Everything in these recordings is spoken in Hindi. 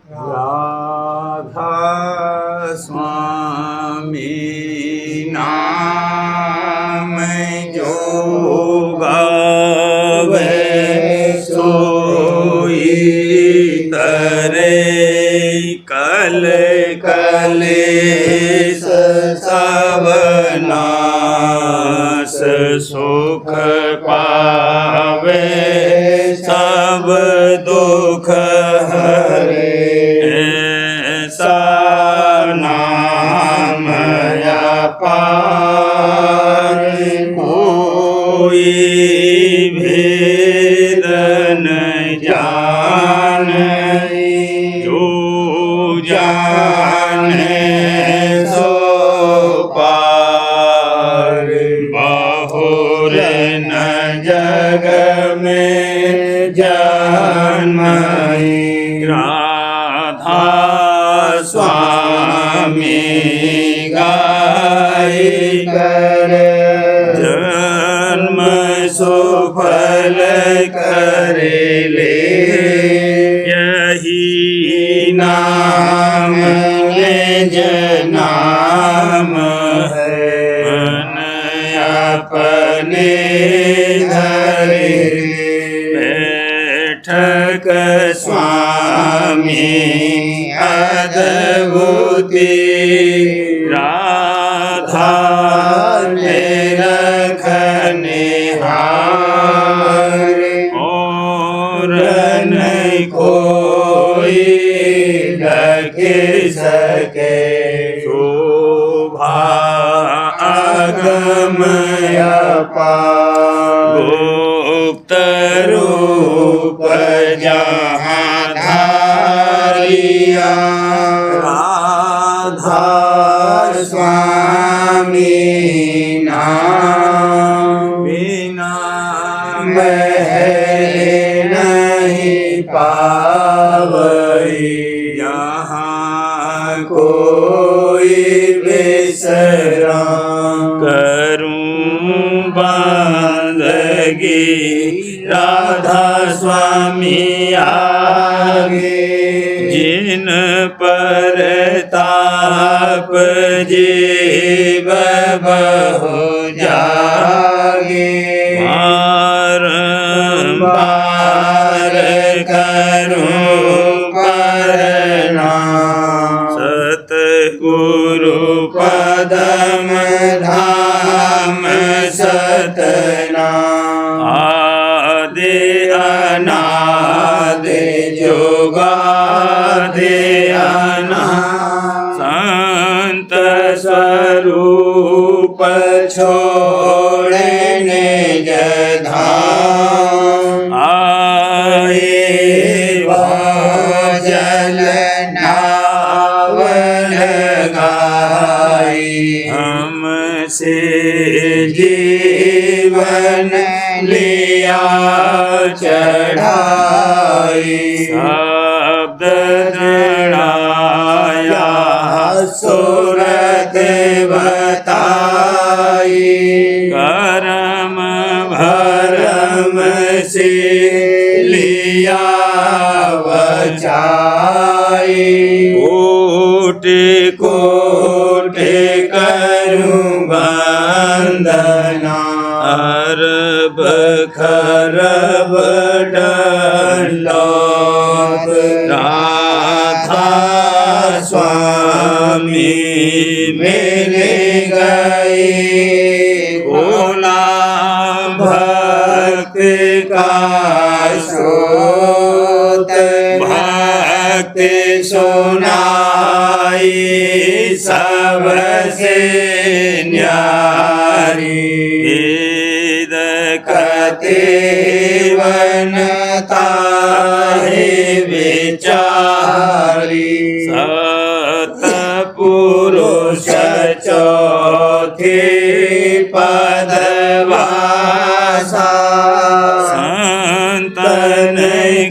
राधा स्वामी नाम जो गावे सोई तरे कल कलेश सब नाश सुख पावे सब दुख हरे ऐसा नाम अपार कोई भेद न जाने जो जाने सो पार बहुर न जग में जन्म राधा स्वामी गाय कर जन्म सुफल करे ले यही नाम निज नाम है मन अपने धरे बैठक स्वामी अद्भुति राधा रखने हार और नहीं कोई रखे सके शोभा अगम अपार गुप्त रूप जहाँ धारिया राधा स्वामी नाम बिना मैं नहीं पावई यहाँ कोई विश्राम करूं बंदगी राधा स्वामी आगे जिन पर ताप जीव बहु जागे बारंबार करूं प्रणाम सतगुरु पदम धाम सतनाम आदि अनादि जुगादि अनादि संत स्वरूप छोड़ने जधाम आए जल नाव लगाई हमसे जीवन लिया चढ़ाई शब्द जड़ाया सूरत बताई करम भरम से लिया बचाई कोटि कोटि करूं वंदना अरब खरब दंडौत राधा स्वामी मिल गए भोला भक्त का स्रोत भक्त सुनाई सबसे न्यारी वेद कतेवनता है विचारी सतपुरुष चौथे पदवासा संतन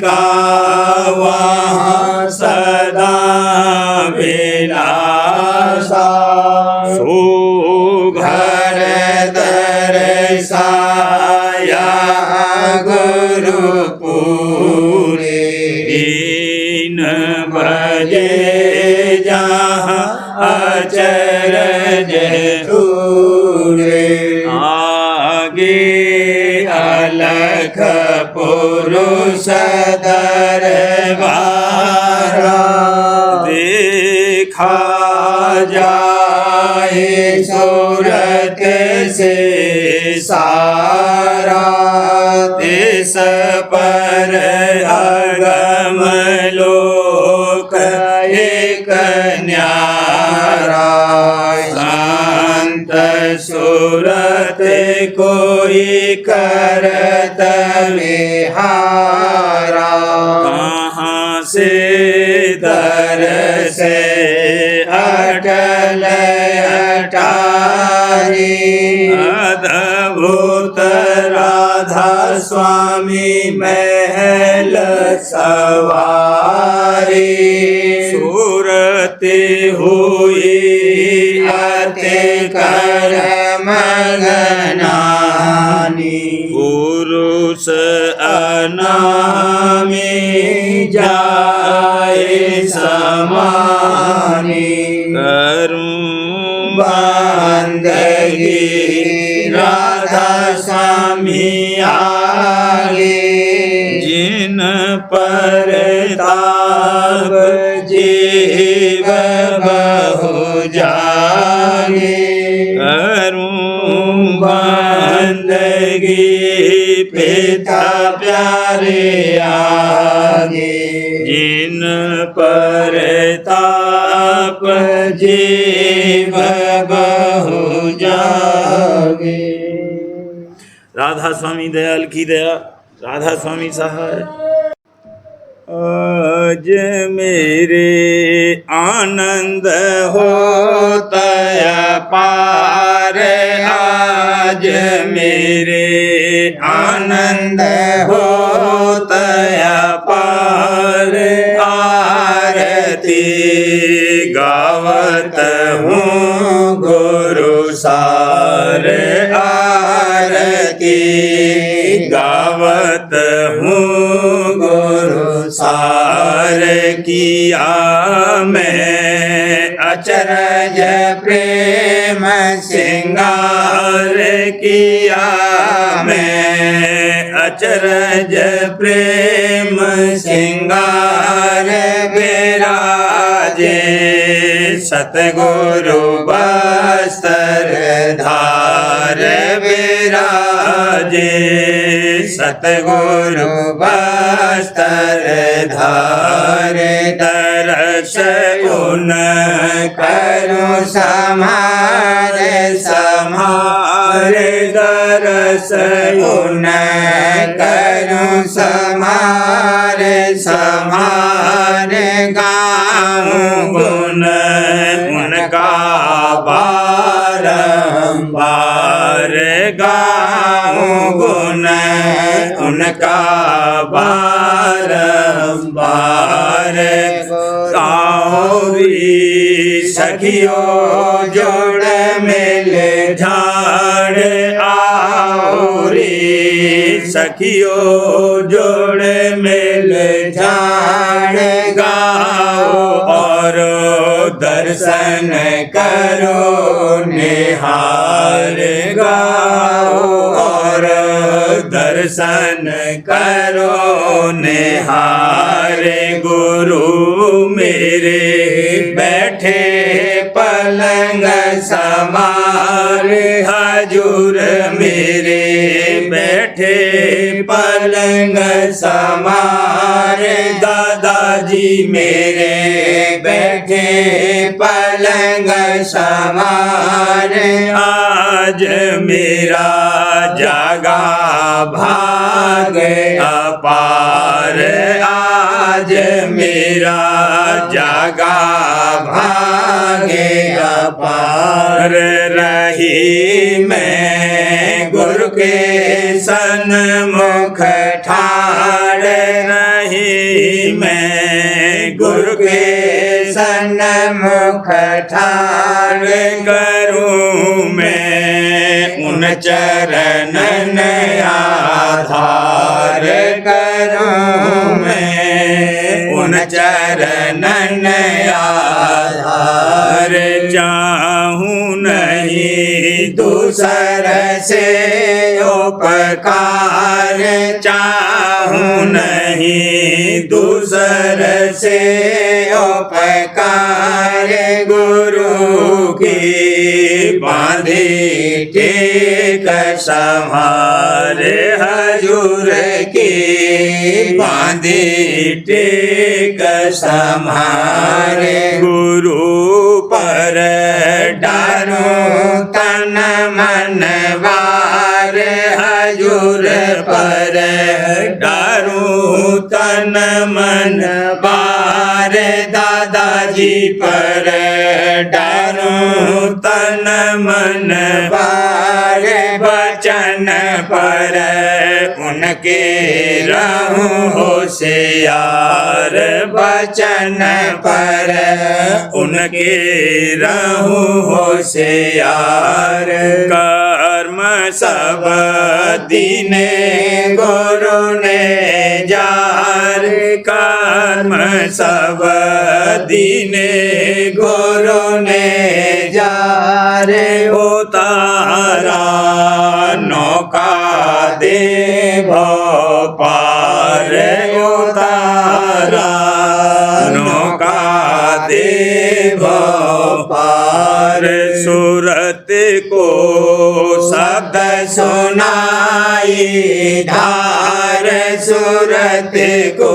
का वहाँ सदा विलासा सुघर दर्शाया गुरुपुरे दीन भजे जहाँ अचरज पूरे आगे अलख पुरुष दरबारा देखा जाए सूरत से सारा देश पर अगम लोक एक न्यारा संत सूरत कोई करत विहारा कहाँ से दर से अटल अटारी अद्भुत राधा स्वामी महल सवारी सूरते हुई अति कर मगनानी पुरुष अनामी जाए समानी करूं बंदगी राधा स्वामी आगे जिन पर ताप जीव बहु जागे करूं बंदगी पिता प्यारे आगे जिन पर ताप जीव बहु जागे। राधा स्वामी दयाल की दया, राधा स्वामी सहाय। आज मेरे आनंद होता पार, आज मेरे आनंद होता पार, आरती गावत हूँ गुरु सार, आरती गावत हूँ गुरु सार। किया मैं अचरज प्रेम सिंगार, किया मैं अचरज प्रेम सिंगार, विराजे सतगुरु बस्तर धार, विराजे सतगुरु बस्तर धार। तरस उन करो समारे समारे, तरस उन करो समारे समारे, गाऊं गुण उनका बारंबार, गाऊं गुण उनका बारंबार। काउरी सखियों जोड़ मिल झाड़, आउरी सखियों जोड़ मिल झाड़, गाओ और दर्शन करो निहार, गाओ और दर्शन करो निहार। गुरु मेरे बैठे पलंग समार, हजूर मेरे बैठे पलंग समार, दादाजी मेरे बैठे पलंग समार। आज मेरा जागा भाग अपार, आज मेरा जागा भाग अपार। रही मैं गुरु के सन्मुख ठाड़, रही मैं गुरु के सन्मुख ठाड़, करूं मैं उन चरणन आधार, करूं मैं उन चरणन आधार। चाहूं नहीं दूसर से उपकार, चाहूं नहीं दूसर से उपकार। गुरु की बांधी टेक संभारे, हजूर की बांधी टेक संभारे। गुरु पर डारूं तन मन वार, हजूर पर डारूं तन मन वार। दादाजी पर डारूं तन मन वार। वचन पर उनके रहूं होशियार, वचन पर उनके रहूं होशियार। कर्म सब दीने गुरु ने जार, कर्म सब दीने गुरु ने जार। उतारा नौका दे भव पार, उतारा नौका दे भव पार। सूरत को शब्द सुनाई धार, सूरत को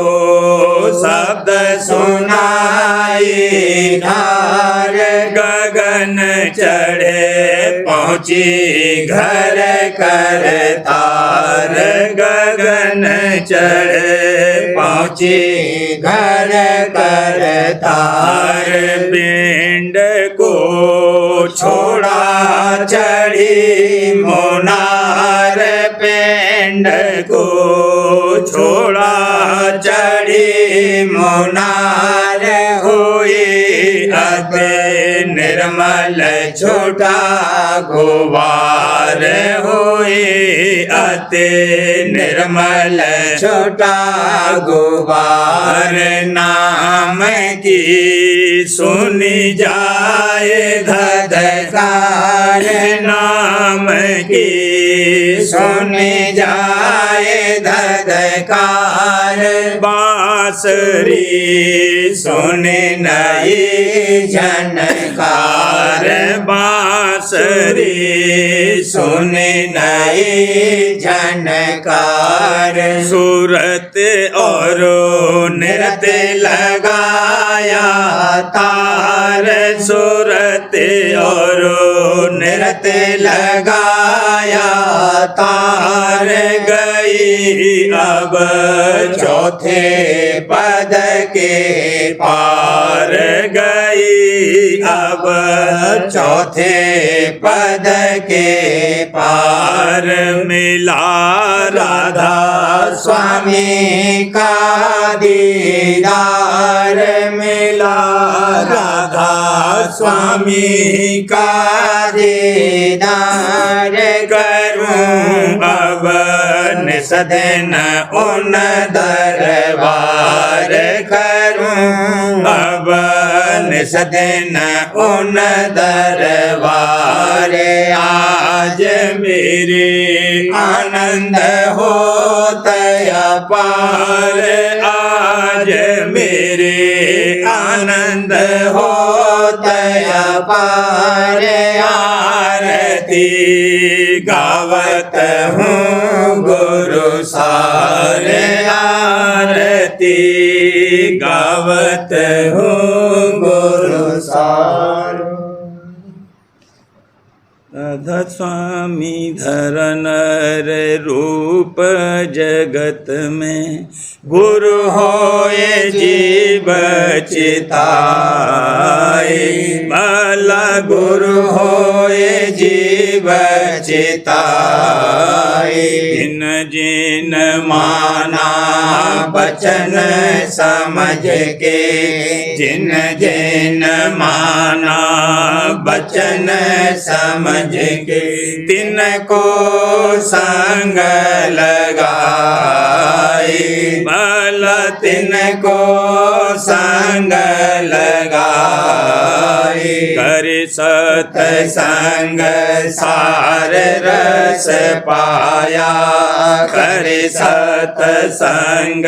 शब्द सुनाई धार। गगन चढ़े पहुँची घर कर तार, गगन चढ़े पहुँची घर कर तार। पिंड को छोड़ा चढ़ी मुनार, पिंड को छोड़ा चढ़ी मुनार। हुई अति निर्मल छोटा गुवार, हुई अति निर्मल छोटा गुवार। नाम की सुनी जाए धधकार, नाम की सुनी जाए धधकार। बांसुरी सुने नई झनकार, बांसुरी सुने नई झनकार। सूरत और नृत्य लगाया तार, सूरत और नृत्य लगाया तार। गई अब चौथे पद के पार, गई अब चौथे पद के पार। मिला राधा स्वामी का दीदार, मिला राधा स्वामी का दीदार। करूं अब निसदन उन दरबार, करूं अब निसदन उन दरबार। आज मेरे आनंद होता पार, आज मेरे आनंद होता पार। आरती गावत हूँ गुरु सार, आरती गावत हूँ गुरु सार। राधा स्वामी धरन रूप जगत में, गुरु होए जीव चिताए। भला गुरु होए जीव चिताए। जिन जिन माना बचन समझ के, जिन जिन माना बचन समझ के, तिनको संग लगाए। भला तिनको लगाए। कर सत्संग सार रस पाया, कर सत्संग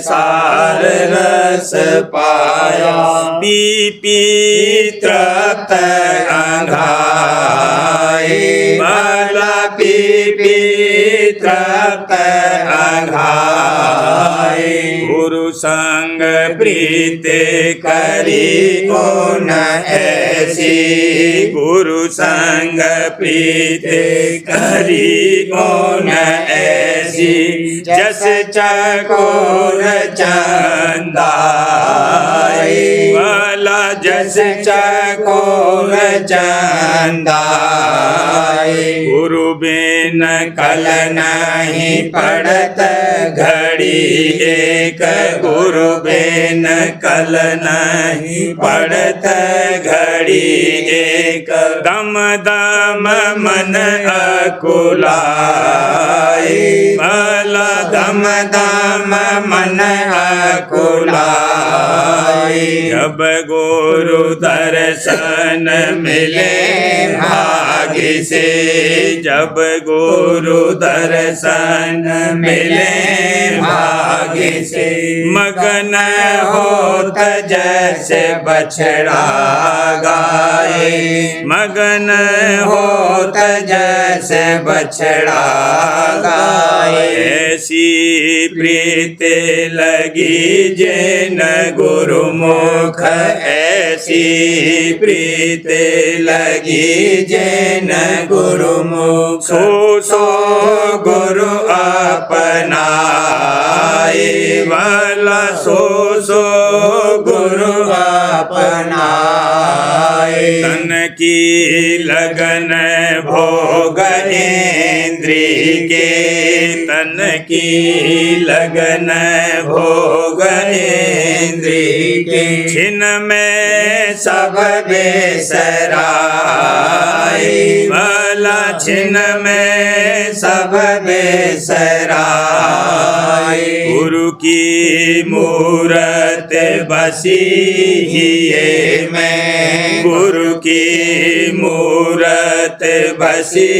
सार रस पाया। पी पी तृप्त अंघाए, भला पी पी तृप्त अंघाए। गुरु संग प्रीति करी कौन ऐसी, गुरु संग प्रीति करी कौन ऐसी। जस चकोर चंदाए, भला जस चकोर चंदाए। गुरु बिन कल नहीं पड़त घड़ी एक, गुरु बिन कल नहीं पड़त घड़ी एक। दम दम मन अकुलाए, भला दम दम मन अकुलाए। जब गुरु दर्शन मिले भाग्य से, जब गुरु दर्शन मिले भाग्य से। मगन होत जैसे बछड़ा गाए, मगन होत जैसे बछड़ा गाए। ऐसी प्रीति लगी जिन गुरुमुख, ऐसी प्रीति लगी जिन गुरुमुख। सो सो गुरु अपनाए, भला सो सो गुरु अपनाए। तन की लगन भोग इंद्री के, तन की लगन भोग इंद्री के। छिन में सब बेसराए, भला छिन में सब बेसराए। गुरु की मूरत बसी हिये में, गुरु की मूरत बसी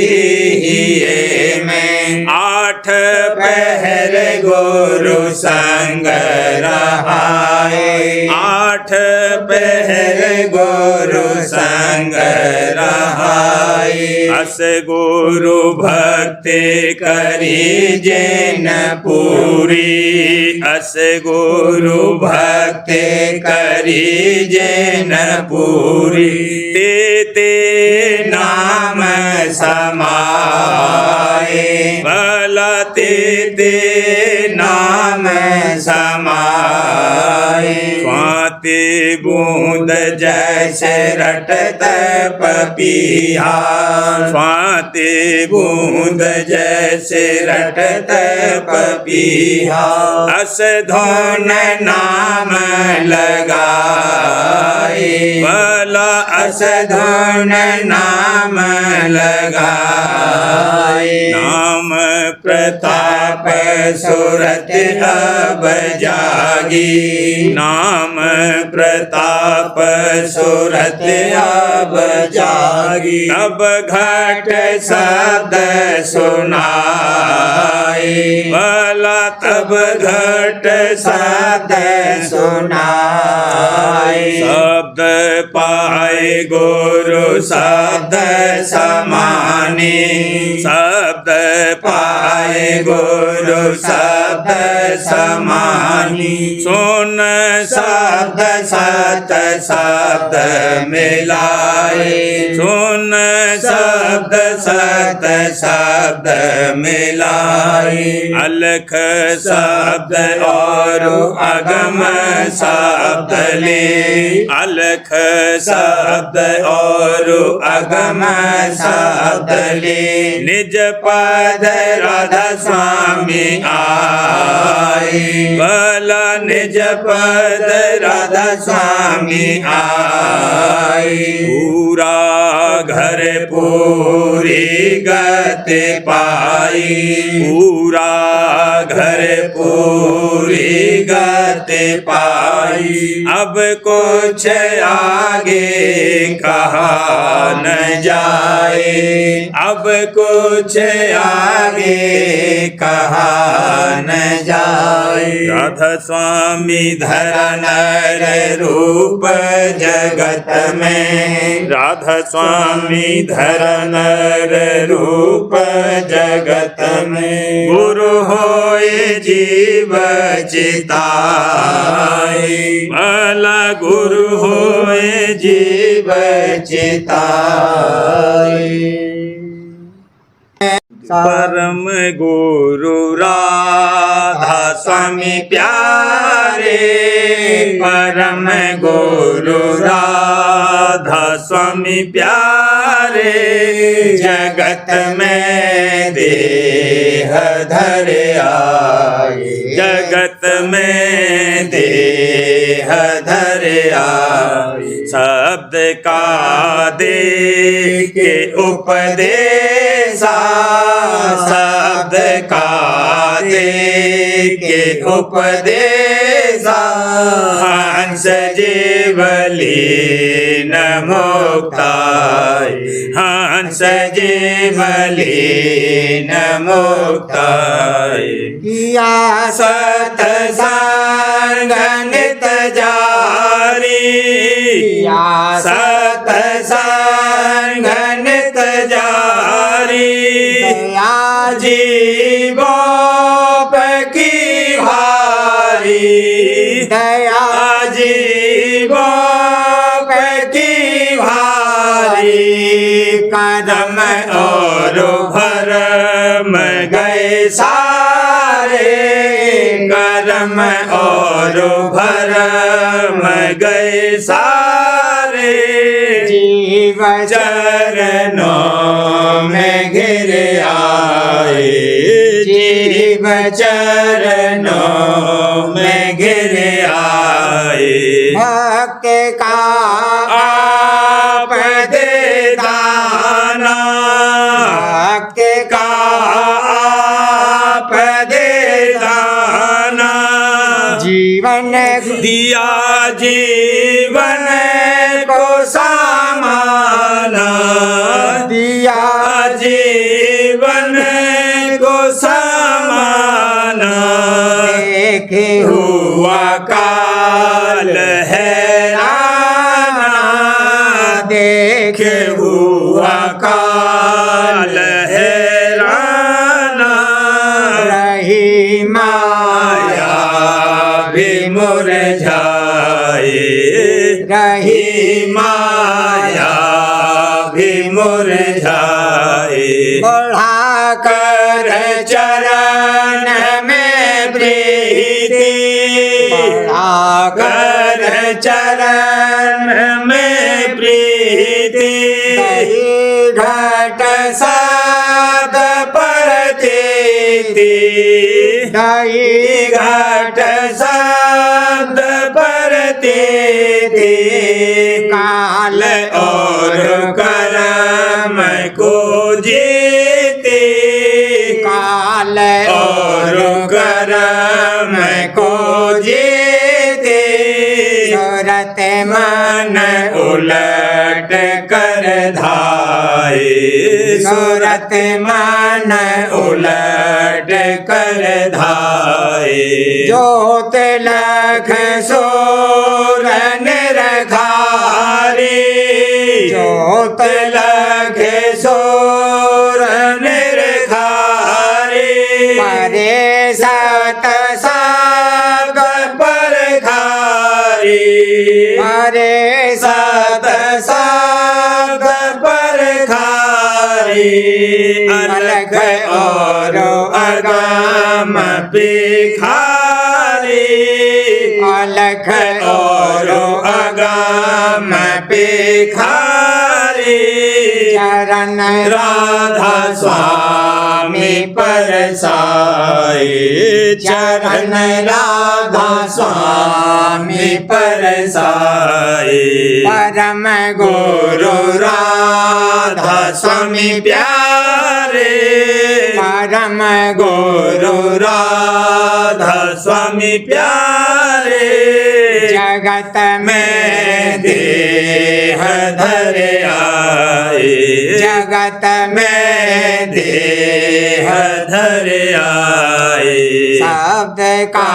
हिये में। आठ पहर गुरु संग रहाए, आठ पहर गुरु संग रहाए। अस गुरु भक्ति करी जिन पूरी, अस गुरु भक्ति करी जिन पूरी। ते ते नाम समाए, भला ते ते नाम समाए। स्वाति बूंद जैसे रटत पपीहा, स्वाति बूंद जैसे रटत पपीहा। अस धुन नाम लगाए, भला अस धुन नाम लगाए। नाम प्रताप सुरत अब जागी, नाम प्रताप सुरत अब जागी। तब घट शब्द सुनाए, भला तब घट शब्द सुनाए। शब्द पाए गुरु शब्द समाने, शब्द पाए गुरु शब्द समानी। सुन शब्द सत शब्द मिलाए, सुन शब्द सत शब्द मिलाए। अलख शब्द और अगम शब्द ले, अलख शब्द और अगम शब्द ले। निज पद राधा स्वामी आए, भला निज पद राधा स्वामी आए। पूरा घर पूरी गति पाई, पूरा घर पूरी गति पाई। आई। अब कुछ आगे कहा न जाए, अब कुछ आगे कहा न जाए। राधा स्वामी धरा नर रूप जगत में, राधा स्वामी धरा नर रूप जगत में। गुरु होए जीव चिताए, भला गुरु होए जीव चिताए। परम गुरु राधा स्वामी प्यारे, परम गुरु राधा स्वामी प्यारे। जगत में देह धर आए, जगत में देह धर आए। शब्द का दे के उपदेशा, शब्द का दे के उपदेशा। हंस जीवली न मुक्ताय, हंस जीवली न मुक्ताय। किया सत्संग नित जारी, किया सत्संग नित जारी। दया जीवों की भारी, दया जीवों की भारी। कदम और भरम गए सारे, कदम और भरम गए सारे। जीव चरणों में घिर आए, जीव चरणों में घिर आए। भक्त का आप दे दाना, भक्त का आप दे दाना। जीवन दिया जीवन को समाना, दिया जीवन को समाना। देखे हुआ काल हैराना, देखे हुआ काल हैराना। रही माया भी मुरझाए, रही माया भी मुरझाए। बढ़ा कर चरण में प्रीति, बढ़ा कर चरण में प्रीति। घट साध परतीति, दही घट साध परतीति। काल और कर्म को जीते, काल और कर्म को जीते। सूरत मन उलट कर धाये, सूरत मन उलट कर धाये। ज्योत लख सूर निरखारी, ज्योत लख सूर निरखारी। परे सत साग पर खारी, परे सत साग पर खारी। अलख और अगम भिखारी, अलख और अगम भिखारी। चरण राधा स्वामी परसाए, चरण राधा स्वामी परसाए। परम गुरु राधा स्वामी प्यारे, परम गुरु राधा स्वामी प्यारे। जगत में देह धर आए, जगत में देह धर आए। शब्द का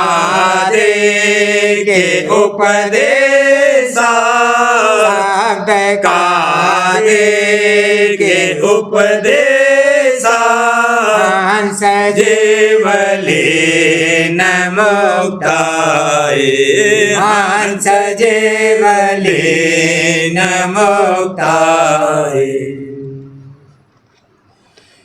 दे के उपदेशा, शब्द का दे के उपदेशा, हंस जीवले न मुक्ताए, हंस जीवले न मुक्ताए।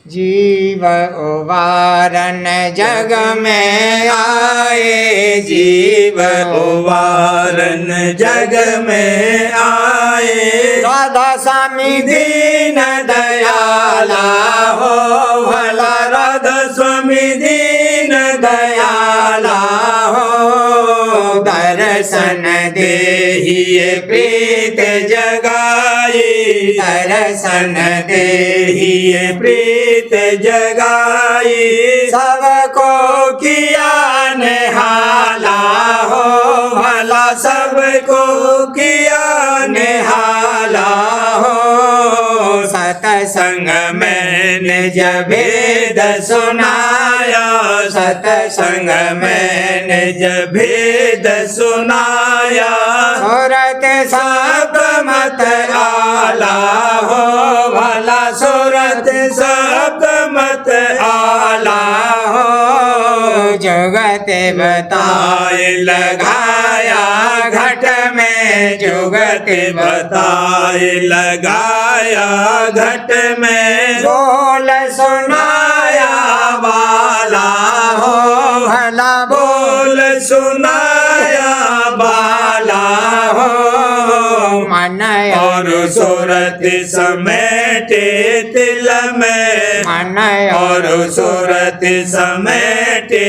जीव उबारन जग में आए, जीव उबारन जग में आए। राधा स्वामी दीन दयाला हो भला, राधा स्वामी दीन दयाला हो। दर्शन देहिए प्रीत जगाई, दर्शन देहिए प्रीत जगाई। सबको किया निहाला हो भला, सबको किया निहाला हो। सतसंग में निज भेद सुनाया, सतसंग में निज भेद सुनाया। सूरत सब मत आला हो भला, सूरत सब मत आला हो। जुगत बताए लगाया घट में, जुगत बताए लगाया घट में। बोल सुनाया वाला हो भला, बोल सुनाया वाला हो। मन और सूरत समेटे तिल में, मन और सूरत समेटे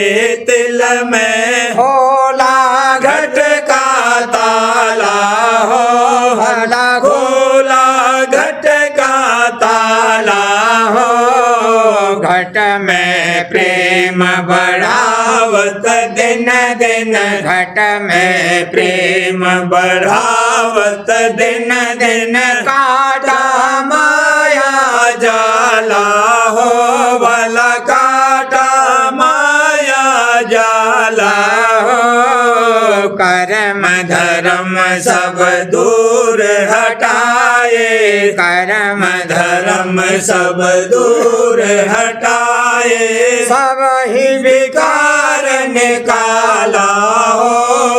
तिल में। खोला घट का ताला हो भला, खोला घट का ताला हो। घट में प्रेम बढ़ावत दिन दिन, घट में प्रेम बढ़ावत दिन दिन। काटा माया जाला हो भला, काटा माया जाला हो। कर्म धर्म सब दूर हटाए, कर्म धर्म सब दूर हटाए। सब ही विकार निकाला हो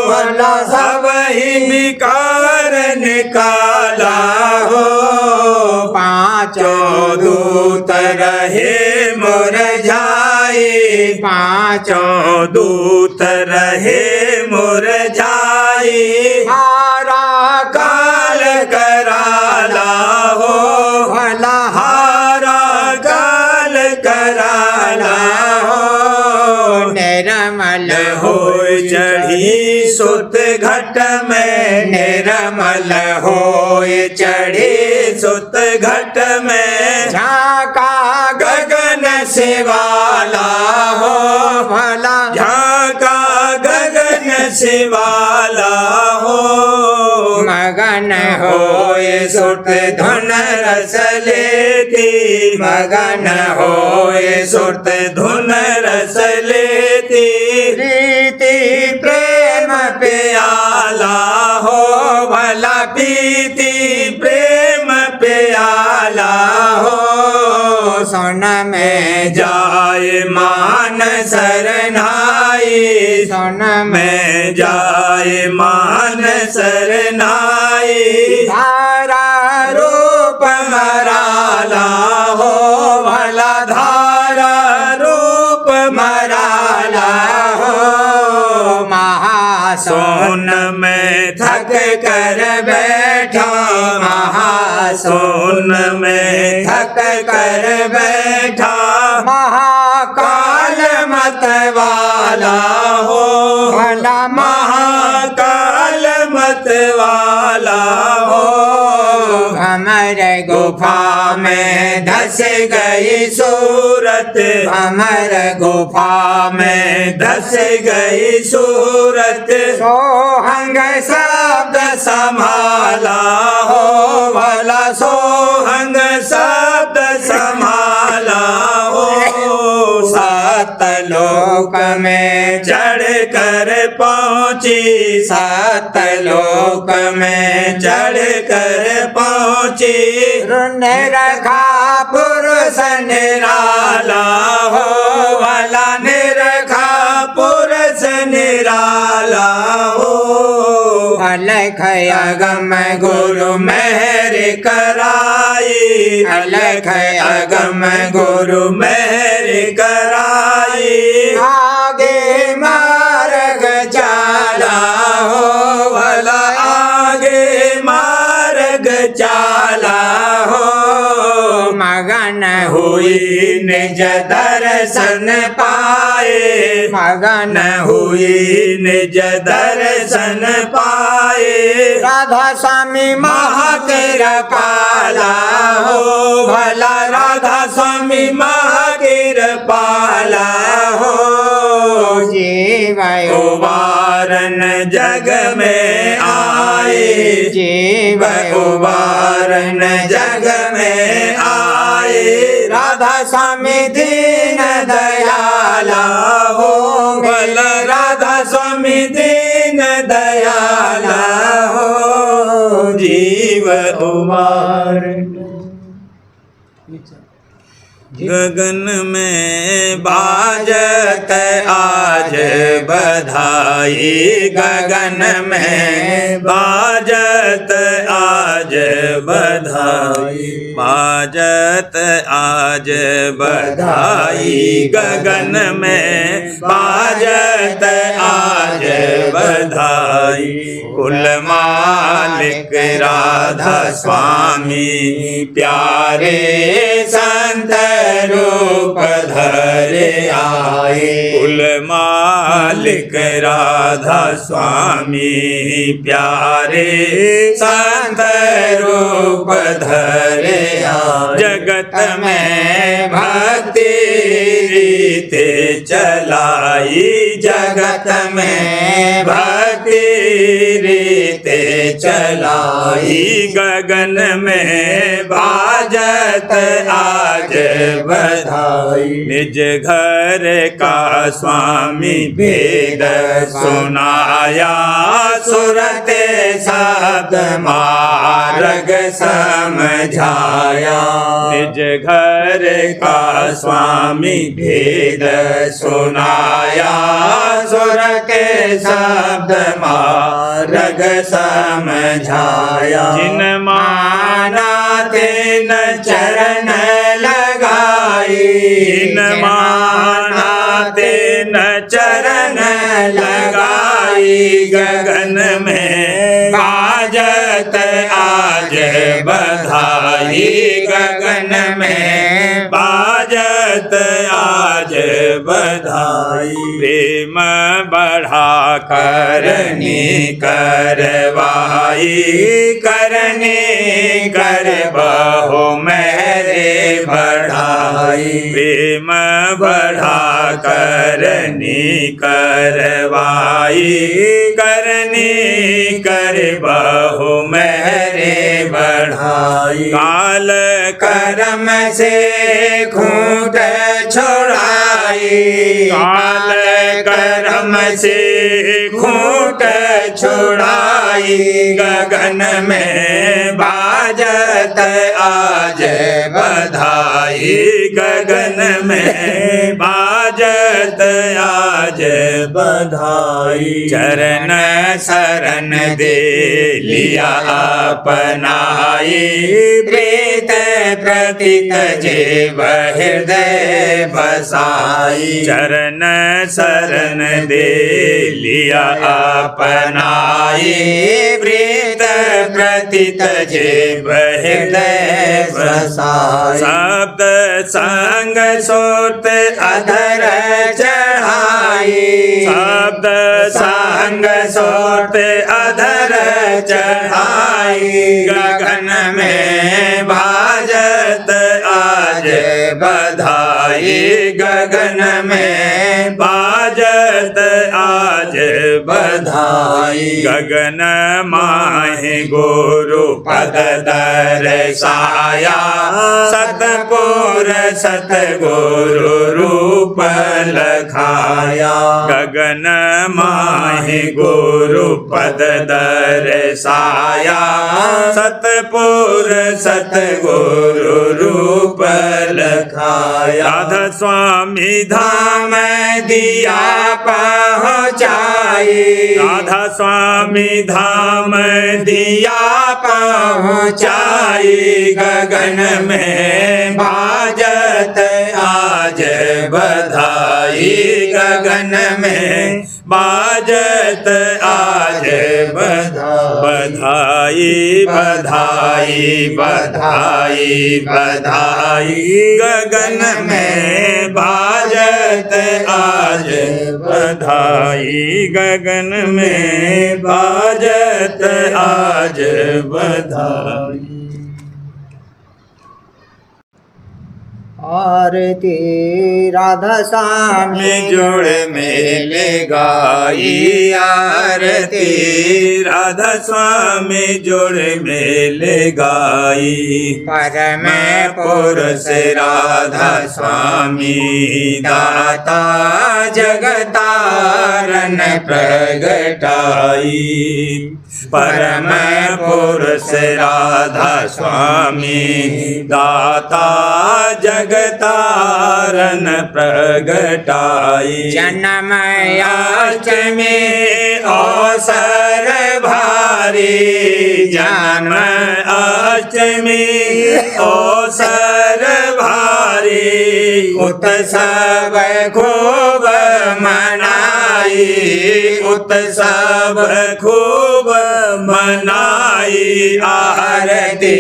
भला, सब ही विकार निकाला हो। पांचों दूत रहे मुरझाए, पांचों दूत रहे मुरझाए। हारा काल कराला हो भला, हारा काल कराला हो। निर्मल हो चढ़ी सुत घट में, निर्मल हो चढ़ी सुत घट में। झाका गगन से वाला हो भला, झाका गगन से वाला हो। मगन होए सुत धुन रस लेती, मगन होए सुत धुन रस लेती। प्रीति प्रेम प्याला हो भला, प्रीति प्रेम प्याला हो। सुन में जाए मान सरनाई, सुन में जाए मान सरनाई। धारा रूप मराला हो भला, धारा रूप मराला हो। महासोन में थक कर बैठा, महासोन में थक कर बैठा। महाकाल मत वाला हो भला, महाकाल मत वाला हो। भमर गुफा में धस गई सूरत, भमर गुफा में धस गई सूरत। सोहंग शब्द संभाला हो भला, सोहंग शब्द संभाला हो। सतलोक में चढ़ कर पहुँची, सतलोक में चढ़ कर पहुँची। ने रखा पुरुष निराला हो भला, निरखा पुरुष निराला हो। अलख अगम गुरु मेहर कराई, अलख अगम गुरु मेहर कराई। आगे मार्ग चाला हो भला, आगे मार्ग चाला हो। मगन हुई निज दर्शन पाए, मगन हुई निज दर्शन पाए। राधा स्वामी महाकृपाला हो भला, राधा स्वामी महाकृपाला हो। जीव उबारन जग में आए, जीव उबारन जग में आए। राधा स्वामी दीन दयाला हो भला, राधा स्वामी दीन दयाला हो। जीव उबारन गगन में बाजत आज बधाई, गगन में बाजत आज बधाई, बाजत आज बधाई। गगन में बाजत आज बधाई। कुल मालिक राधा स्वामी प्यारे संत रूप धरे आए। कुल मालिक राधा स्वामी प्यारे संत रूप धरे आए। जगत में भक्ति रीत चलाई, जगत में भक्ति रीत चलाई। गगन में बाजत आज बधाई। निज घर का स्वामी वेद सुनाया, सुरते शब्द मार्ग समझाया। निज घर का स्वामी वेद सुनाया, सुर के शब्द मार्ग समझाया। जिन माना तिन चरण लगाई, जिन माना तिन चरण लगाई। गगन में बाजत आज बधाई, गगन में बाजत आज बधाई। प्रेम बढ़ा करनी करवाई, करनी कर बहु मेरे बढ़ाई। प्रेम बढ़ा करनी करवाई, करनी कर बहु मेरे बढ़ाई। काल कर्म से खूंट छुड़ाई, काल कर्म से खूंट छुड़ाई। गगन में बाजत आज बधाई, गगन में बाजत आज बधाई। चरण शरण दे लिया अपनाई, प्रीत प्रतीत जीव हृदय बसाई। चरण शरण दे लिया अपनाई, प्रीत प्रतीत जीव हृदय बसाई। शब्द संग सोत अधर चढ़ाई, शब्द संग सोत अधर चढ़ाई। गगन में बाजत बधाई गगन में बाजत आज बधाई गगन माहि गुरु पद दर्शाया सतपुर सतगुरु रूप लखाया गगन माहि गुरु पद दर्शाया सतपुर सतगुरु रूप लखाया राधा स्वामी धाम दिया पहुँचाई राधा स्वामी धाम दिया पहुँचाई गगन में बाजत आज बधाई गगन में बाजत आज बधाई बधाई बधाई बधाई गगन में बाजत आज बधाई गगन में बाजत आज बधाई। आरती राधा स्वामी जोड़ मेले गाई आरती राधा स्वामी जोड़ मेले गाई परम पुरुष राधा स्वामी दाता जगतारन प्रगटाई परम पुरुष राधा स्वामी दाता जगतारन प्रगटाई जन्म अष्टमी अवसर भारी जन्म अष्टमी अवसर भारी उत्सव खूब मनाई उत्सव खूब मनाई आरती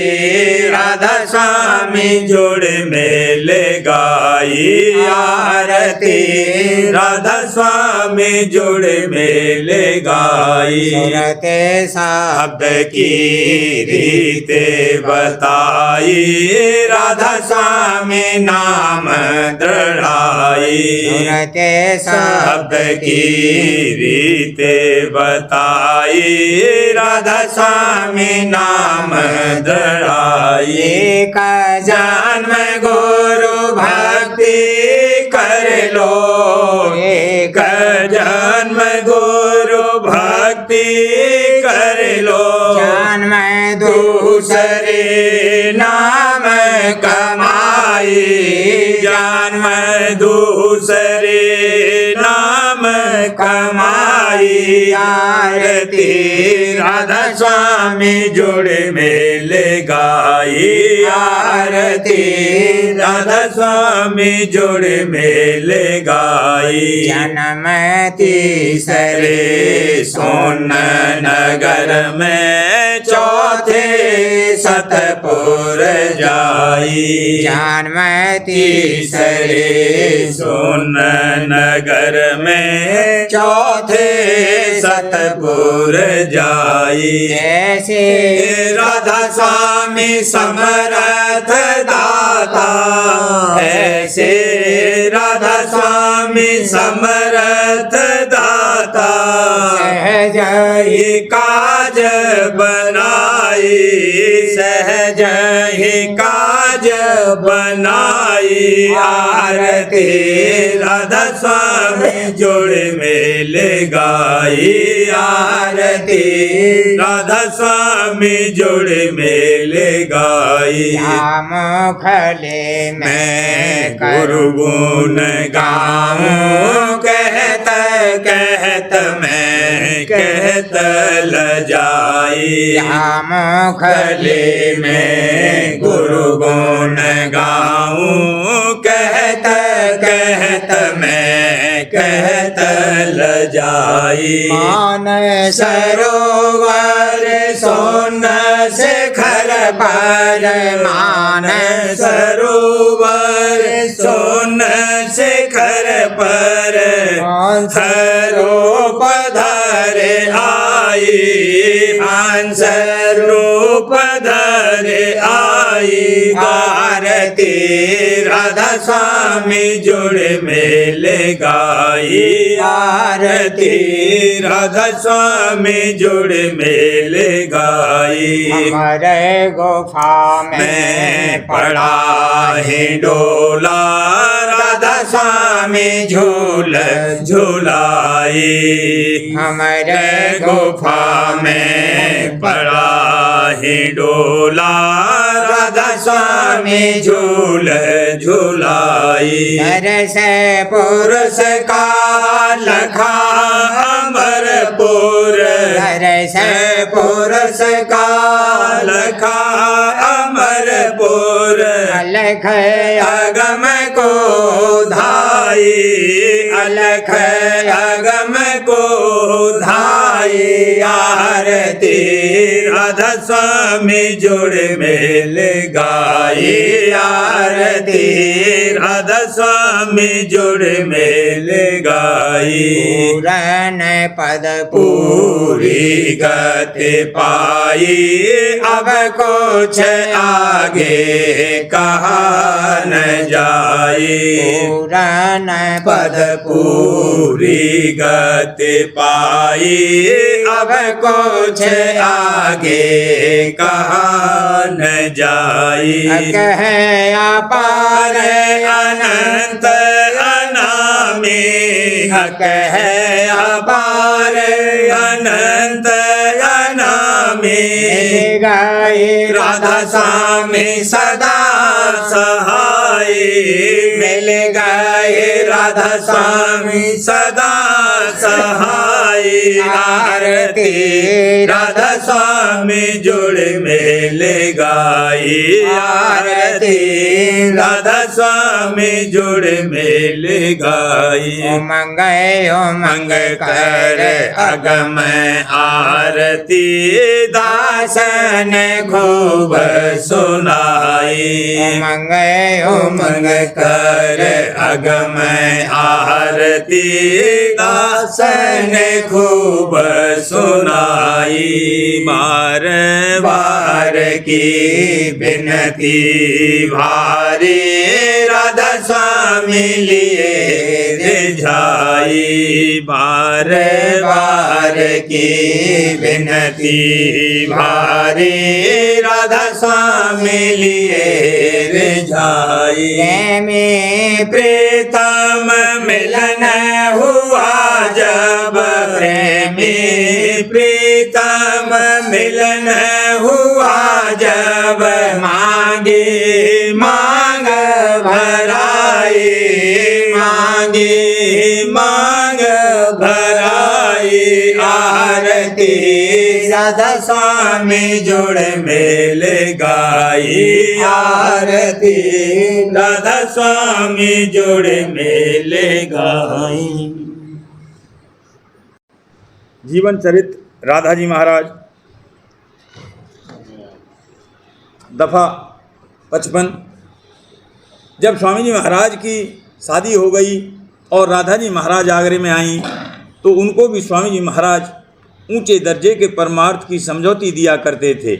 राधा स्वामी जोड़ मेले गाई आरती राधा स्वामी जोड़ मेले गाई सुरते शब्द की रीते बताई राधा स्वामी नाम दृढ़ाई सुरते शब्द की रीते बताई राधा स्वामी नाम दृढ़ाई एक जन्म गुरु भक्ति कर लो एक जन्म गुरु भक्ति कर लो जन्म दूसरे नाम कमाई जन्म दूसरे नाम कमाई आरती राधा स्वामी जोड़ मेले गाई आरती राधा स्वामी जोड़ मेले गाई जन्म तीसरे सोन नगर में चौथे सतपुर जाई जन्म तीसरे सोन नगर में चौथे सतपुर जाई ऐसे राधा स्वामी समर्थ दाता ऐसे राधा स्वामी समर्थ दाता सहज ही काज बनाई सहज ही काज बनाई आरती राधा स्वामी जोड़ मेले गाई आरती राधा स्वामी जोड़ मेले गाई मुखले मैं गुरु गुण गाऊं कहत कहत मैं कहत लजाई मुखले मैं गुरु गुण गाऊं कहत कहत मैं कहत लजाई मान सरोवर सोन शिखर पर मान सरोवर सोन शिखर पर रूप धरे आई हंस रूप धरे आई आरती राधा स्वामी जुड़ मेल गाई आरती राधा स्वामी जुड़ मेल गाई हमारे गुफा में पड़ा हिंडोला राधा स्वामी झूल झूलाई हमारे गुफा में पड़ा हिंडोला राधा स्वामी झूल झूलाई घर से पुरुष का लखा अमरपुर घर से पुरुष का लखा अमरपुर अलख अगम को धाई अलख अगम को धाई आरती राधा स्वामी जुड़ मेल गाई आरती राधा स्वामी जुड़ मेल गाई पूरन पद पूरी गति पाई अब कुछ आगे कहा न जाए पूरन पद पूरी गति पाई अब कुछ आगे कहा न जाए कह पार अनंत अनामी कह अपार अनंत अनामी गाए राधा स्वामी सदा सहाय मिल गए राधा स्वामी सदा सहाय आरती राधा स्वामी जुड़ मेल गाई आरती राधा स्वामी जुड़ मेल गाई उमंग मंग कर अगम आरती दासन खूब सुनाई उमंग उमंग कर अगम आरती दासन खूब सुनाई बार बार की बिनती भारी राधा स्वामी लिए रिझाई बार बार की बिनती भारी राधा स्वामी लिए रिझाई प्रेमी प्रीतम मिलन हुआ जब प्रेमी प्रीतम मिलन हुआ जब मांगे मांग भराई मांगे मांग भराई आरती राधा स्वामी जुड़ मेल गाई आरती राधा स्वामी जुड़ मेल गाई। जीवन चरित्र राधा जी महाराज दफा 55। जब स्वामी जी महाराज की शादी हो गई और राधा जी महाराज आगरे में आईं तो उनको भी स्वामी जी महाराज ऊंचे दर्जे के परमार्थ की समझौती दिया करते थे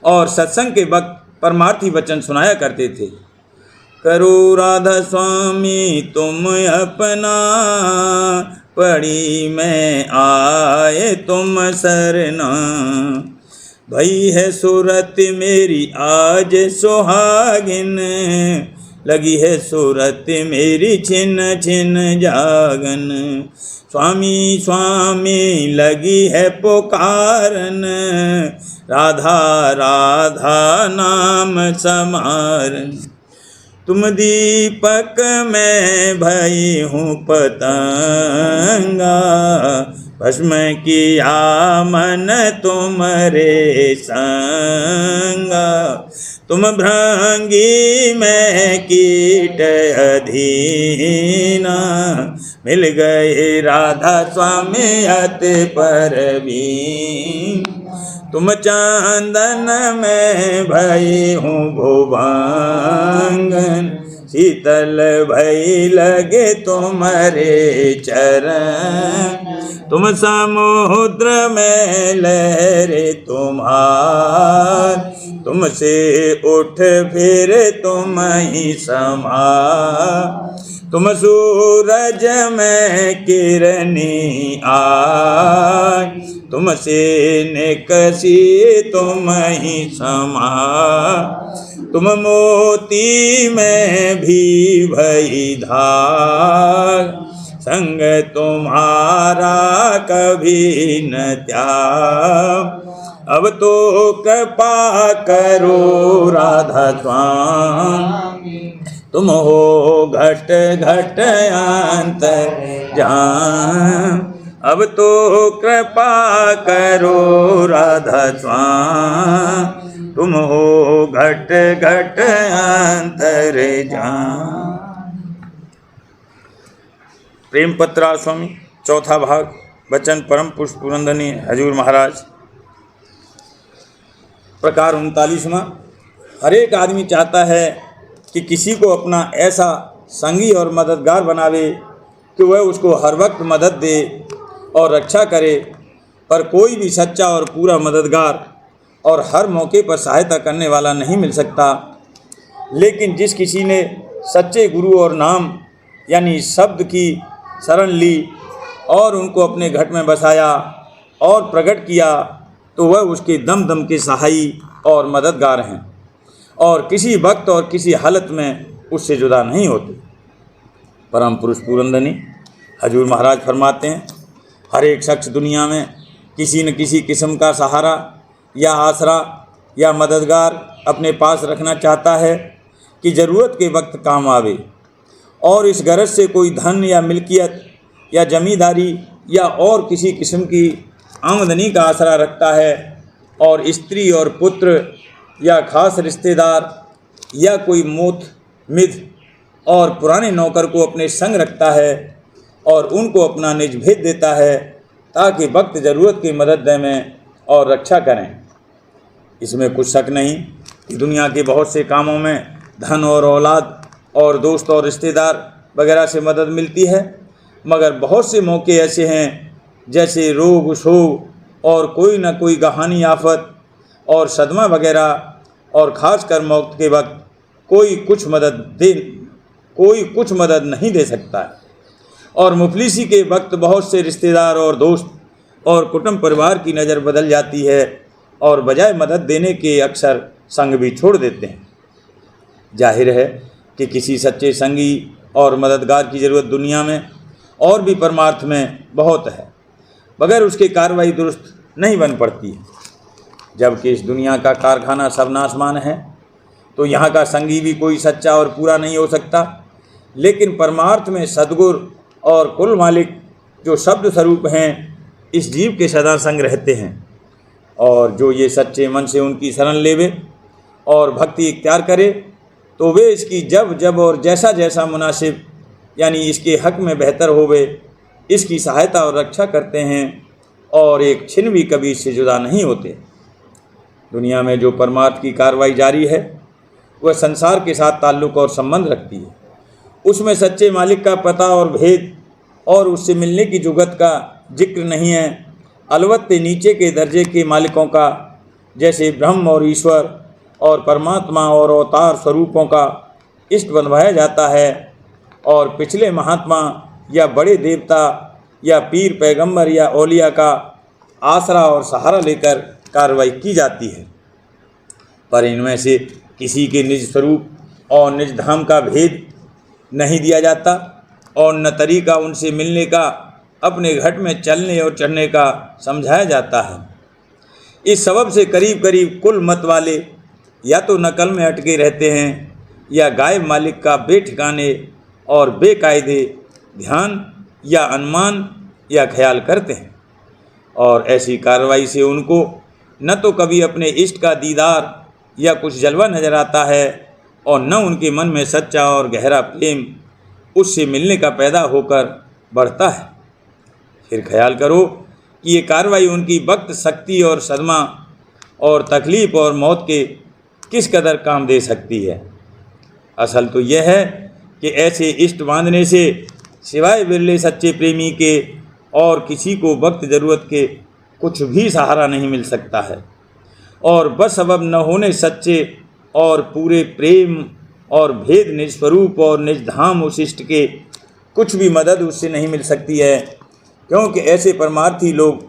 और सत्संग के वक्त परमार्थी वचन सुनाया करते थे। करो राधा स्वामी तुम अपना पड़ी में आए तुम सरना भई है सूरत मेरी आज सुहागिन लगी है सूरत मेरी छिन छिन जागन स्वामी स्वामी लगी है पुकारन राधा राधा नाम समारन तुम दीपक में भई हूँ पतंगा भस्म किया मन तुमरे संगा तुम भृंगी में कीट अधीना मिल गए राधा स्वामी अति परवीन तुम चांदन में भई हूँ भुवांगन शीतल भई लगे तुम्हारे चरण तुम समुद्र में लहरे तुम्हार तुम तुमसे उठ फिर तुम ही समा, तुम सूरज में किरनी आए, तुमसे निकसी तुम ही समा, तुम मोती में भी भई धाग, संग तुम्हारा कभी न त्याग, अब तो कृपा करो राधा स्वामी, तुम हो घट घट अंतर जान, अब तो कृपा करो राधा स्वामी, तुम हो घट घट अंतर जान। प्रेम पत्रा स्वामी चौथा भाग, वचन परम पुरुष पुरंदनी हजूर महाराज। प्रकार 39वां। हर एक आदमी चाहता है कि किसी को अपना ऐसा संगी और मददगार बनावे कि वह उसको हर वक्त मदद दे और रक्षा करे, पर कोई भी सच्चा और पूरा मददगार और हर मौके पर सहायता करने वाला नहीं मिल सकता। लेकिन जिस किसी ने सच्चे गुरु और नाम यानी शब्द की शरण ली और उनको अपने घट में बसाया और प्रकट किया, तो वह उसके दम दम के सहाई और मददगार हैं और किसी वक्त और किसी हालत में उससे जुदा नहीं होते। परम पुरुष पुरंदनी हजूर महाराज फरमाते हैं, हर एक शख्स दुनिया में किसी न किसी किस्म का सहारा या आसरा या मददगार अपने पास रखना चाहता है कि ज़रूरत के वक्त काम आवे, और इस गरज से कोई धन या मिल्कियत या जमींदारी या और किसी किस्म की आमदनी का आसरा रखता है, और स्त्री और पुत्र या खास रिश्तेदार या कोई मोत मिध और पुराने नौकर को अपने संग रखता है और उनको अपना निज भेद देता है ताकि वक्त ज़रूरत की मदद दें और रक्षा करें। इसमें कुछ शक नहीं कि दुनिया के बहुत से कामों में धन और औलाद और दोस्त और रिश्तेदार वगैरह से मदद मिलती है, मगर बहुत से मौके ऐसे हैं जैसे रोग शोक और कोई न कोई गहानी आफत और सदमा वगैरह, और ख़ासकर मौत के वक्त कोई कुछ मदद नहीं दे सकता है। और मुफलिसी के वक्त बहुत से रिश्तेदार और दोस्त और कुटुंब परिवार की नज़र बदल जाती है और बजाय मदद देने के अक्सर संग भी छोड़ देते हैं। जाहिर है कि किसी सच्चे संगी और मददगार की ज़रूरत दुनिया में और भी परमार्थ में बहुत है, मगर उसकी कार्रवाई दुरुस्त नहीं बन पड़ती है। जबकि इस दुनिया का कारखाना सब नाशमान है, तो यहाँ का संगी भी कोई सच्चा और पूरा नहीं हो सकता। लेकिन परमार्थ में सद्गुर और कुल मालिक जो शब्द स्वरूप हैं, इस जीव के सदा संग रहते हैं, और जो ये सच्चे मन से उनकी शरण लेवे और भक्ति इख्तियार करे, तो वे इसकी जब जब और जैसा जैसा मुनासिब यानी इसके हक में बेहतर होवे, इसकी सहायता और रक्षा करते हैं और एक छिन भी कभी इससे जुदा नहीं होते। दुनिया में जो परमार्थ की कार्रवाई जारी है, वह संसार के साथ ताल्लुक़ और संबंध रखती है। उसमें सच्चे मालिक का पता और भेद और उससे मिलने की जुगत का जिक्र नहीं है, अलबत्ते नीचे के दर्जे के मालिकों का, जैसे ब्रह्म और ईश्वर और परमात्मा और अवतार स्वरूपों का इष्ट बनवाया जाता है, और पिछले महात्मा या बड़े देवता या पीर पैगंबर या औलिया का आसरा और सहारा लेकर कार्रवाई की जाती है। पर इनमें से किसी के निज स्वरूप और निज धाम का भेद नहीं दिया जाता और न तरीका उनसे मिलने का, अपने घट में चलने और चढ़ने का समझाया जाता है। इस सबब से करीब करीब कुल मत वाले या तो नकल में अटके रहते हैं या गायब मालिक का बेठिकाने और बेकायदे ध्यान या अनुमान या ख्याल करते हैं, और ऐसी कार्रवाई से उनको न तो कभी अपने इष्ट का दीदार या कुछ जलवा नज़र आता है और न उनके मन में सच्चा और गहरा प्रेम उससे मिलने का पैदा होकर बढ़ता है। फिर ख्याल करो कि ये कार्रवाई उनकी वक्त शक्ति और सदमा और तकलीफ़ और मौत के किस कदर काम दे सकती है। असल तो यह है कि ऐसे इष्ट बांधने से सिवाय बिरले सच्चे प्रेमी के और किसी को वक्त ज़रूरत के कुछ भी सहारा नहीं मिल सकता है। और बसबब न होने सच्चे और पूरे प्रेम और भेद निज स्वरूप और निज धाम उस इष्ट के कुछ भी मदद उससे नहीं मिल सकती है, क्योंकि ऐसे परमार्थी लोग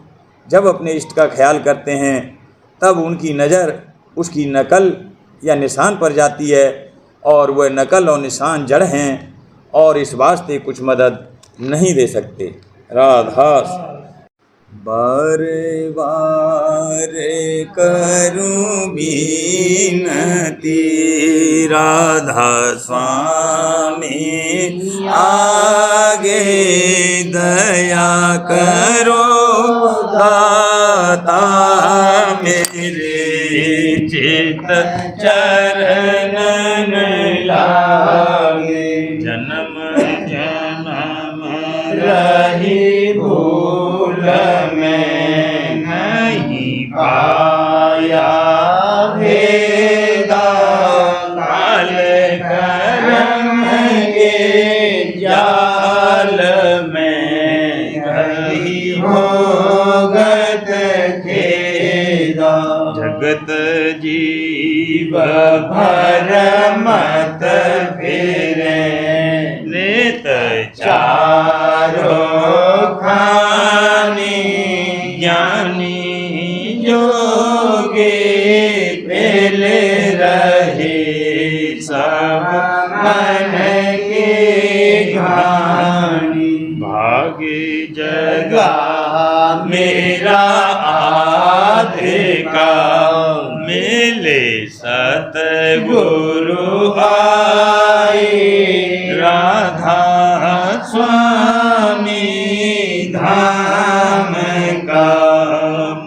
जब अपने इष्ट का ख्याल करते हैं तब उनकी नज़र उसकी नकल या निशान पर जाती है और वह नकल और निशान जड़ हैं और इस वास्ते कुछ मदद नहीं दे सकते। राधा बार बार करूं बीनती राधा स्वामी आगे दया करो दाता मेरे चित चरणन लागे जन्म जन्म रही भूल में नहीं पाया भेदा काल कर्म के जाल में रही भोगत खेदा जगत जीव भर मत फिरे नेत चारों खानी ज्ञानी जोगे पहले रहे सब मन के घानी भागे जगा मेरा आधे का मिले सतगुरु आए राधा स्वामी धाम का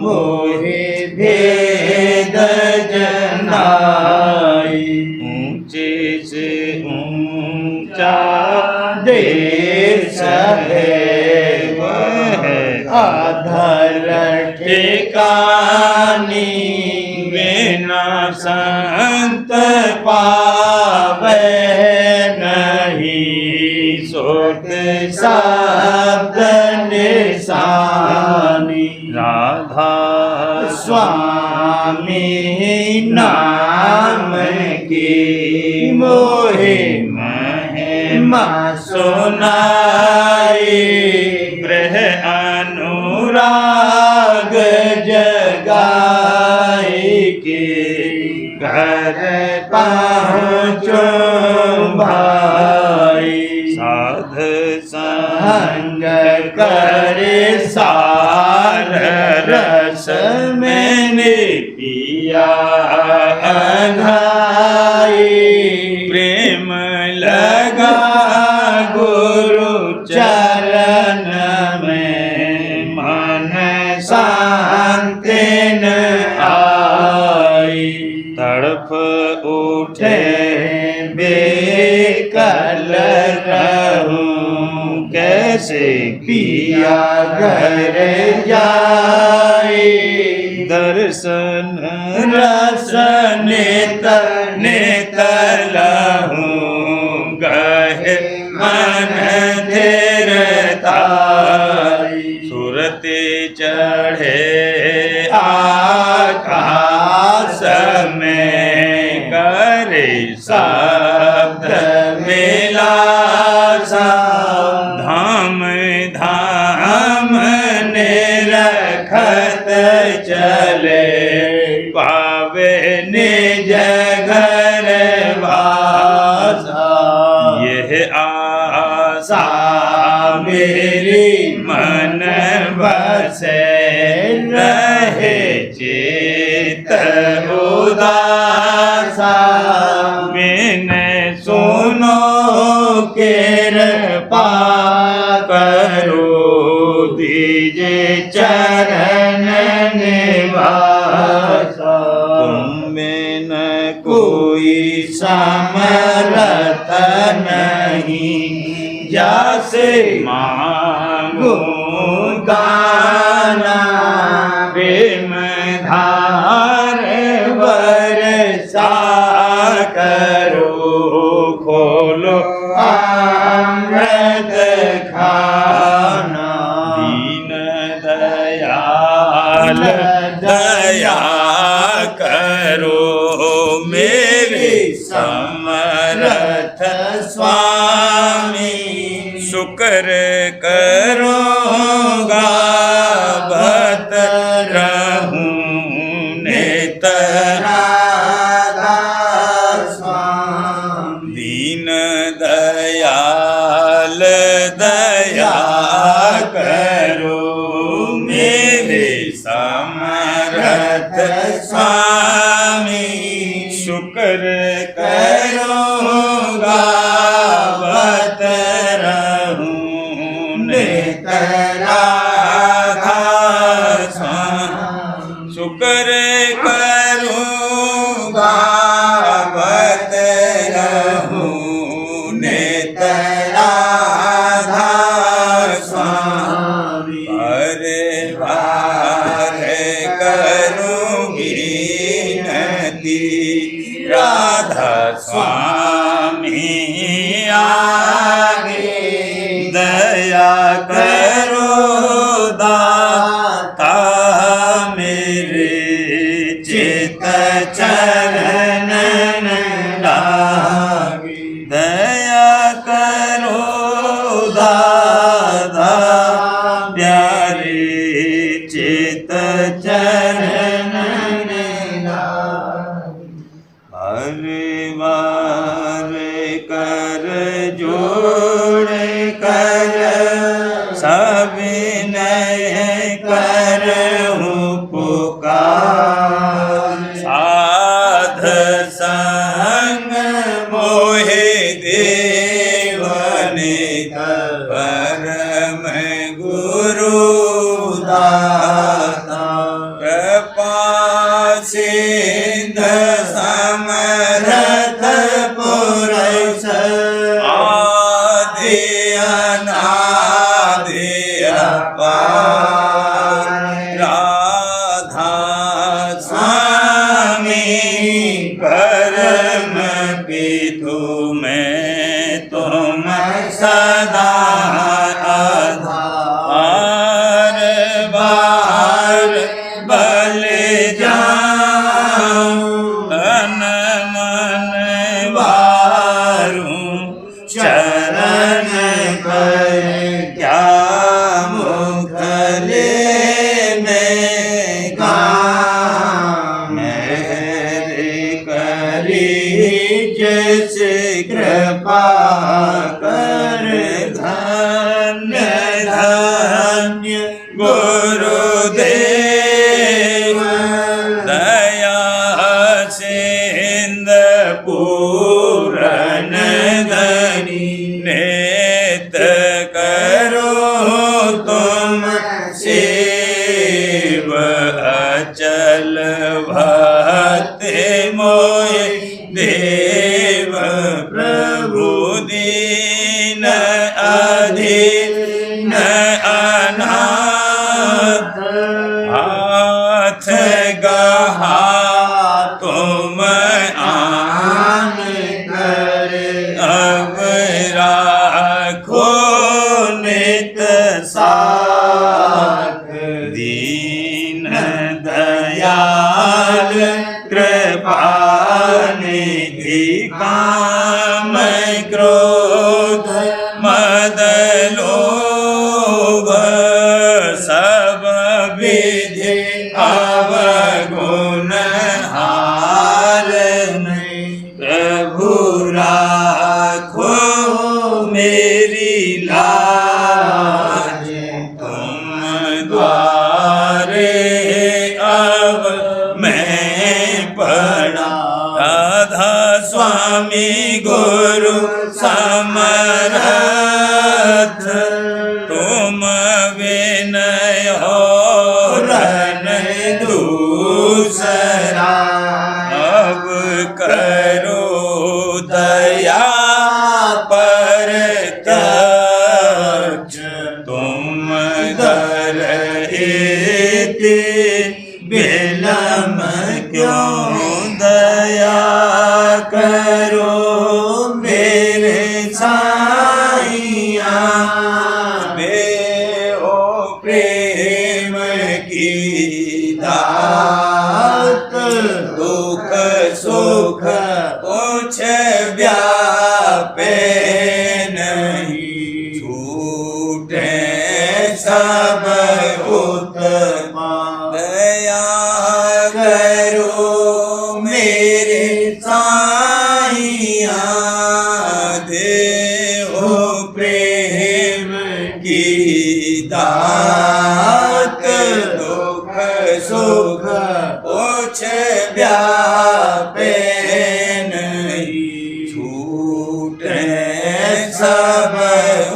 मोहे भेद जनाई ऊंचे से ऊंचा देश है वह आधर ठिकानी बिना संत पावे नहीं सोत शब्द निशानी राधा स्वामी नाम की मोहे महिमा सुनाई ग्रह अनुराग जगाई के घर पहुँचो भाई साध संग करे सार रस मैंने पिया अघाई प्रेम लगा गुरु चरण में मन शांति न आई तड़प उठे बेकल रहूं कैसे पिया घर जाए दर्शन रसन नेत लहूं गहे मन धीरताई सुरते चढ़े आकाश में करे शब्द मिलासा धाम धाम ने रखत चले पावे निज घर वासा यह आशा मेरी मन बसे रहे चित उदासा मैंने सुनो कृपा करो दीजे चरण निवासा तुम में न कोई समरथ नहीं जैसे मांगो गाना प्रेम धार बरसा करो खोलो अमृत खाना दीन दयाल दया मेरे समर्थ स्वामी। शुक्र करूँगा बत रहूं नित राधा स्वामी। दीन दयाल दया करो मेरे समर्थ स्वामी। शुक्र करूँगा बत रहूं नित राधा स्वामी। शुक्र करूँगा बत रहूं नित राधा स्वामी। परिवार करूँगी नदी राधा स्वामी आगे। दया करो दाता मेरे चित चरण लागे। दया करो दादा प्यारे चित चरण लागे। परिवार कर जोड़ कर सविनय करहूं पुकार। साध संग मोहे देवने परम गुरु दाता। कृपा सिंध समर्थ पुरुष आदि अनादि अपार। राधा स्वामी परम पितु में तुम सदा आधार। बार बल जाऊं तन मन वारूं। चरण पर क्या मुखले में गाऊं। मेरे करी जिस कृपा कर धन्य धन्य गुरुदेव। दया सिंध पूरन धनी नेत करो तुम सेव। अचल भक्ति मोहि देव प्रभु दीन अधीन अनाथ। हाथ गहा तुम आन कर अब राखो नित साथ। दीन दयाल कृपानिधि काम क्रोध मद लोभ सब विधि अवगुण हारन। प्रभु राखो मेरी लाज तुम द्वारे अब मैं पड़ा। राधा स्वामी गुरु समर्थ तुम विनय हो रन दूसरा। अब करो दया पर तज तुम दर हेते बिलम क्यों। दया करो मेरे साईया। बेहो प्रेम की दात दुख सुख कुछ व्यापे नहीं, छूटे सब उत्तमा। दया करो मेरे साईया, देहो प्रेम की दात। दुख सुख कुछ व्यापे नहीं, छूटे सब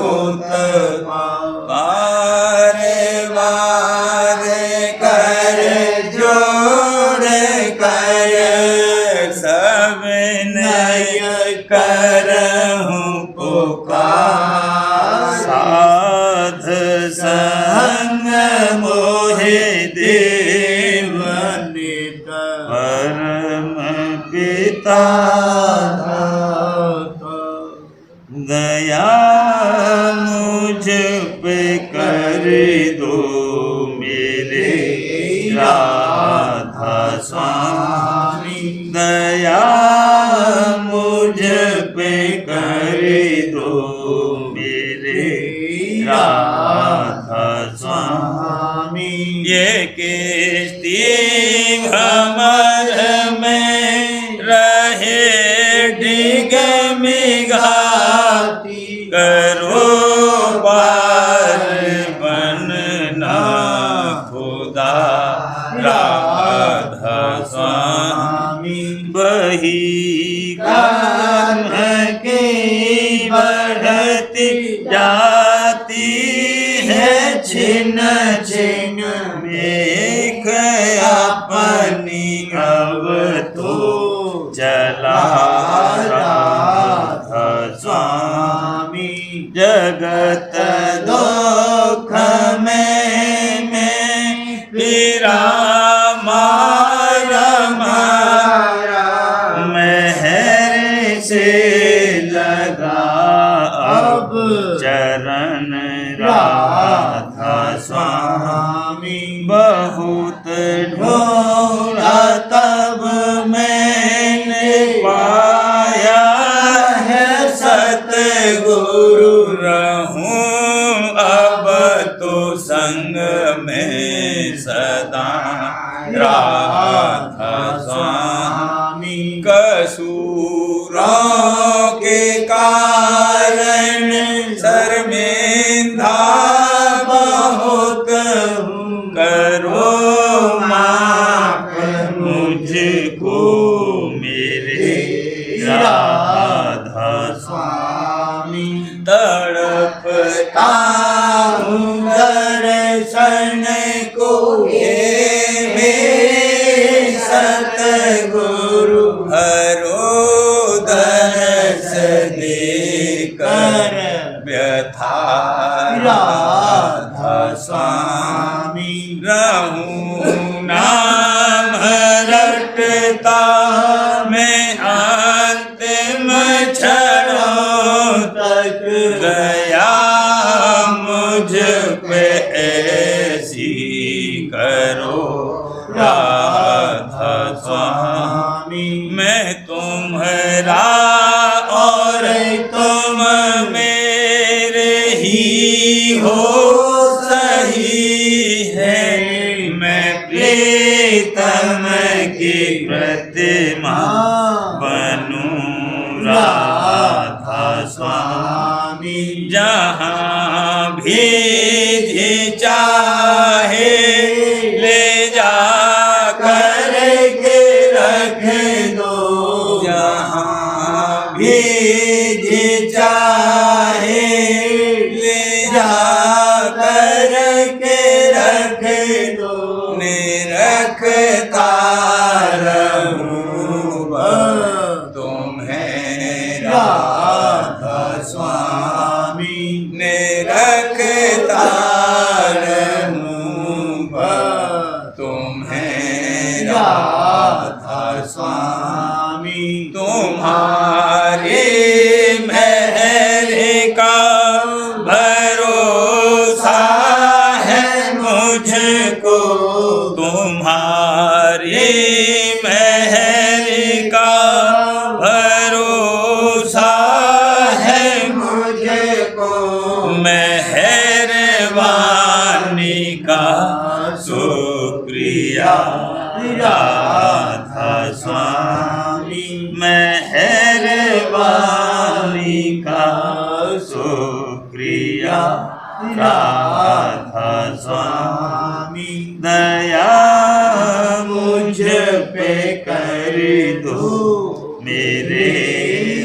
उत्तमा। बार बार कर जोड़ कर सब नय करहूं पुकार। साध संग मोहे देव नित, परम पिता दाता। दया मुझ पे कर दो मेरे राधा स्वामी। दया मुझ पे कर दो मेरे राधा स्वामी। ये किस्ती भंवर में रहे डिगमिगाती, करो पार बनना खुदा राधा स्वामी। बही कर्म की बढ़ती जाती है छिन छिन, देख अपनी अब तो चला राधा स्वामी। जगत दुख में पीरा मारा मारा, मेहर से लगा अब चरण राधा स्वामी। बहुत ढूंढा तब मैंने पाया है सतगुरु, रहूं अब तो संग में सदा राधा स्वामी। कसूरों के कारण शर्मिंदा बहुत हूँ, करो माफ मुझको मेरे राधा स्वामी। तड़पता हूँ दर्शन को ये मेरे सतगुरु, हरो दर्श देकर व्यथा राधा स्वामी। रहूं नाम रटता मैं अंतिम क्षणों तक, दया मुझ पे ऐसी करो राधा स्वामी। मैं तुम्हारा और तुम मेरे ही हो सही है, मैं प्रीतम की प्रतिमा बनूं राधा स्वामी। जहाँ भी चाहे ले जा कर के रख दो, जहाँ भी चाहे ले जा कर के रख दो, निरखता रहूं तुम्हें राधा स्वामी। निरखता तुम्हें राधा स्वामी। तुम्हारे महल का भरोसा है मुझको, तुम्हारे महल मेहरबानी का शुक्रिया राधा स्वामी, दया मुझ पे कर दो मेरे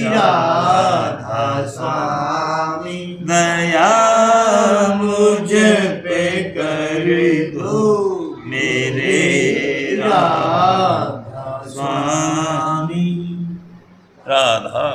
राधा स्वामी, दया मुझ पे कर दो मेरे राधा स्वामी। राधा